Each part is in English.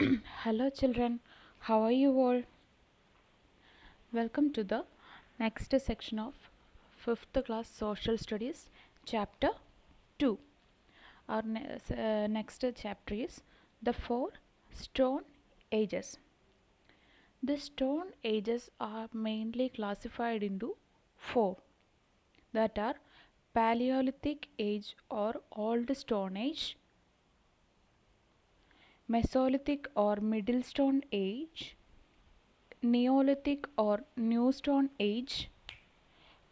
Hello, children. How are you all? Welcome to the next section of 5th class Social Studies, Chapter 2. Our next chapter is the 4 Stone Ages. The Stone Ages are mainly classified into 4, that are Paleolithic Age or Old Stone Age, Mesolithic or Middle Stone Age, Neolithic or New Stone Age,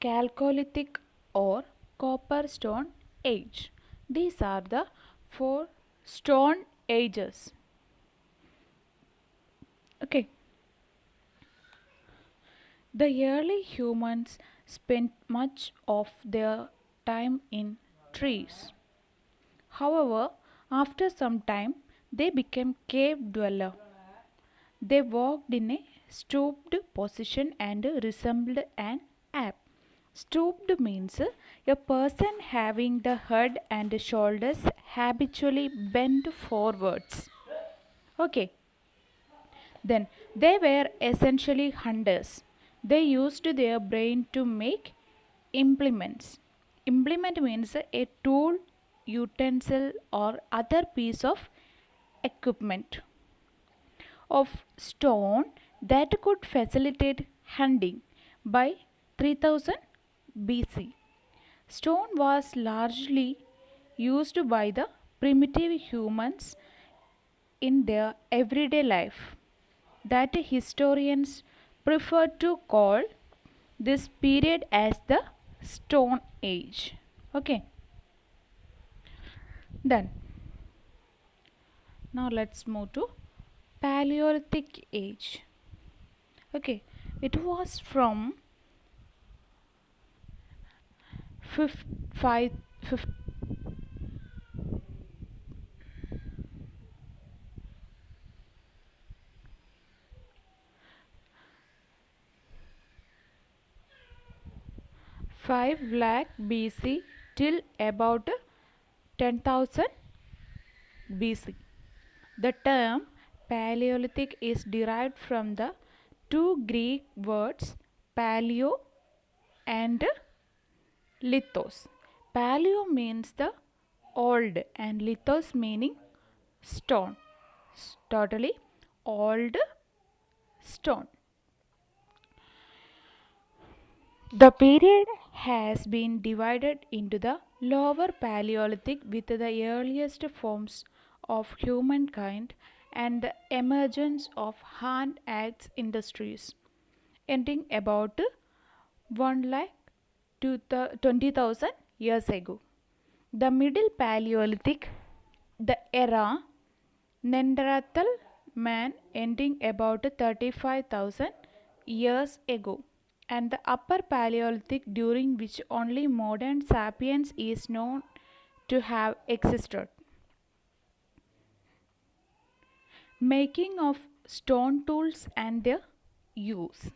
Chalcolithic or Copper Stone Age. These are the 4 stone ages. Okay. The early humans spent much of their time in trees. However, after some time, they became cave dweller. They walked in a stooped position and resembled an ape. Stooped means a person having the head and shoulders habitually bent forwards. Okay, then they were essentially hunters. They used their brain to make implements. Implement means a tool, utensil, or other piece of equipment of stone that could facilitate hunting. By 3000 BC, stone was largely used by the primitive humans in their everyday life, that historians prefer to call this period as the Stone Age. Okay, then now let's move to Paleolithic Age. Okay, it was from 5 lakh BC till about 10,000 BC. The term Paleolithic is derived from the two Greek words paleo and lithos. Paleo means the old and lithos meaning stone. Totally old stone. The period has been divided into the Lower Paleolithic with the earliest forms of humankind and the emergence of hand axe industries, ending about 1 lakh 20,000 years ago. The Middle Paleolithic, the era Neanderthal man, ending about 35,000 years ago, and the Upper Paleolithic, during which only modern sapiens is known to have existed. Making of stone tools and their use.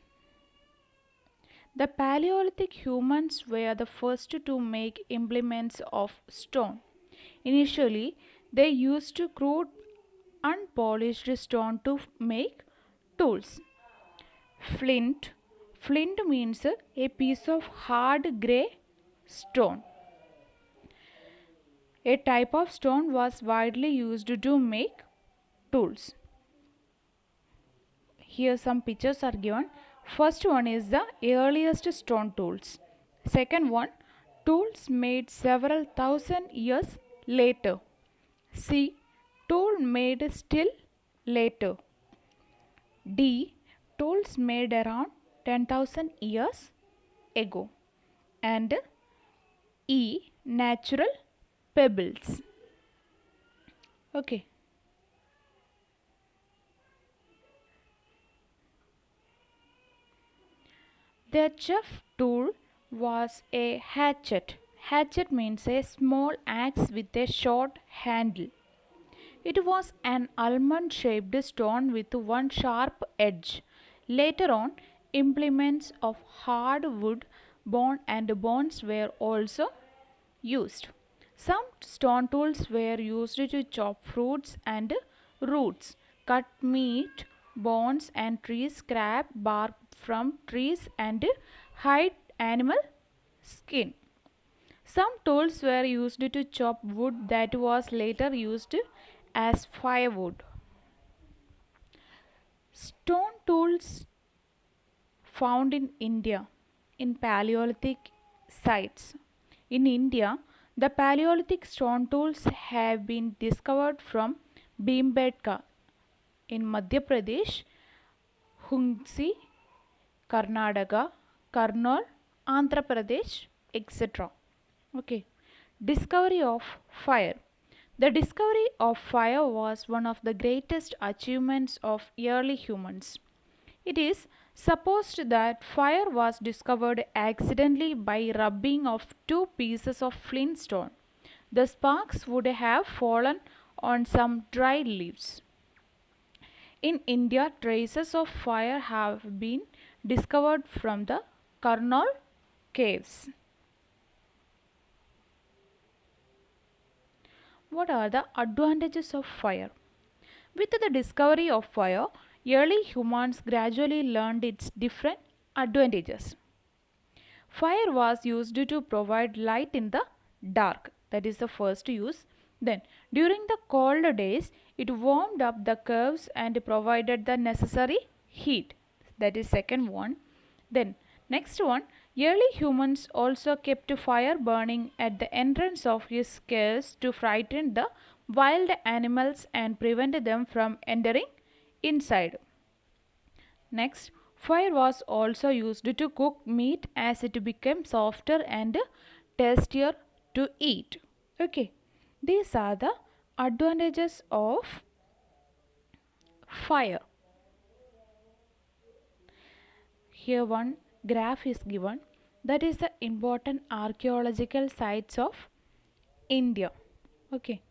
The Paleolithic humans were the first to make implements of stone. Initially, they used crude unpolished stone to make tools. Flint. Flint means a piece of hard grey stone. A type of stone was widely used to make tools. Here some pictures are given. First one is the earliest stone tools. Second one, tools made several thousand years later. C, tool made still later. D, tools made around 10,000 years ago. And E, natural pebbles. Okay. Their chief tool was a hatchet. Hatchet means a small axe with a short handle. It was an almond shaped stone with one sharp edge. Later on, implements of hard wood, bone, and bones were also used. Some stone tools were used to chop fruits and roots, cut meat, bones and trees, scrap bark from trees and hide animal skin. Some tools were used to chop wood that was later used as firewood. Stone tools found in India in Paleolithic sites. In India, the Paleolithic stone tools have been discovered from Bhimbetka in Madhya Pradesh, Hunsi, Karnataka, Karnool, Andhra Pradesh, etc. Okay. Discovery of fire. The discovery of fire was one of the greatest achievements of early humans. It is supposed that fire was discovered accidentally by rubbing of two pieces of flint stone. The sparks would have fallen on some dry leaves. In India, traces of fire have been discovered from the Karnal caves. What are the advantages of fire? With the discovery of fire, early humans gradually learned its different advantages. Fire was used to provide light in the dark. That is the first use. Then, during the cold days, it warmed up the caves and provided the necessary heat. That is second one. Then, next one, early humans also kept fire burning at the entrance of his caves to frighten the wild animals and prevent them from entering inside. Next, fire was also used to cook meat as it became softer and tastier to eat. Okay, these are the advantages of fire. Here one graph is given, that is the important archaeological sites of India. Okay.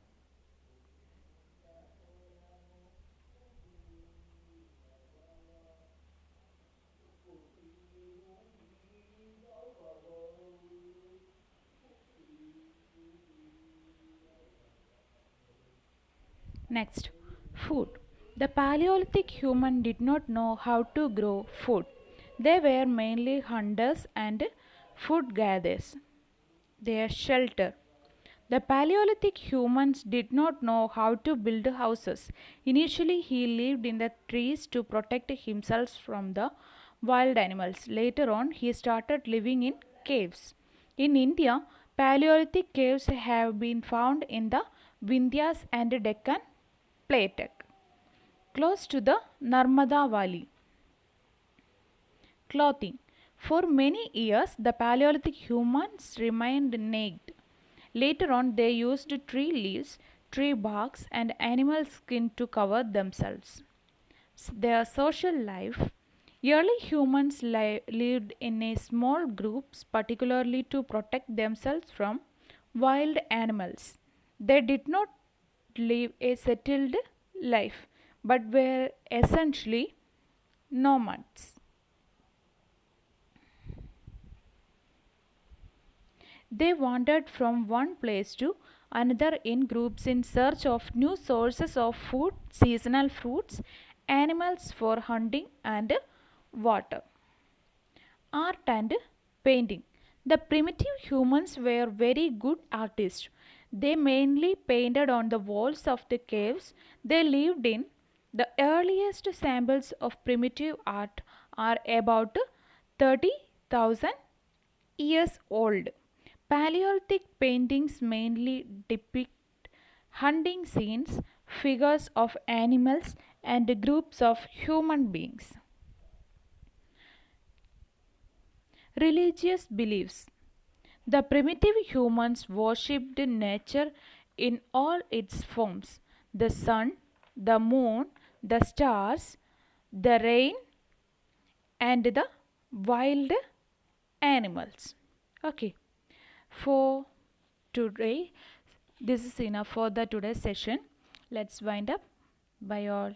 Next, food. The Paleolithic human did not know how to grow food. They were mainly hunters and food gatherers. Their shelter. The Paleolithic humans did not know how to build houses. Initially, he lived in the trees to protect himself from the wild animals. Later on, he started living in caves. In India, Paleolithic caves have been found in the Vindhyas and Deccan Plateau, close to the Narmada Valley. Clothing. For many years, the Paleolithic humans remained naked. Later on, they used tree leaves, tree barks, and animal skin to cover themselves. Their social life. Early humans lived in a small groups, particularly to protect themselves from wild animals. They did not live a settled life, but were essentially nomads. They wandered from one place to another in groups in search of new sources of food, seasonal fruits, animals for hunting, and water. Art and painting. The primitive humans were very good artists. They mainly painted on the walls of the caves they lived in. The earliest samples of primitive art are about 30,000 years old. Paleolithic paintings mainly depict hunting scenes, figures of animals, and groups of human beings. Religious beliefs. The primitive humans worshipped nature in all its forms: the sun, the moon, the stars, the rain, and the wild animals. Okay, for today, this is enough for the today's session. Let's wind up. Bye all.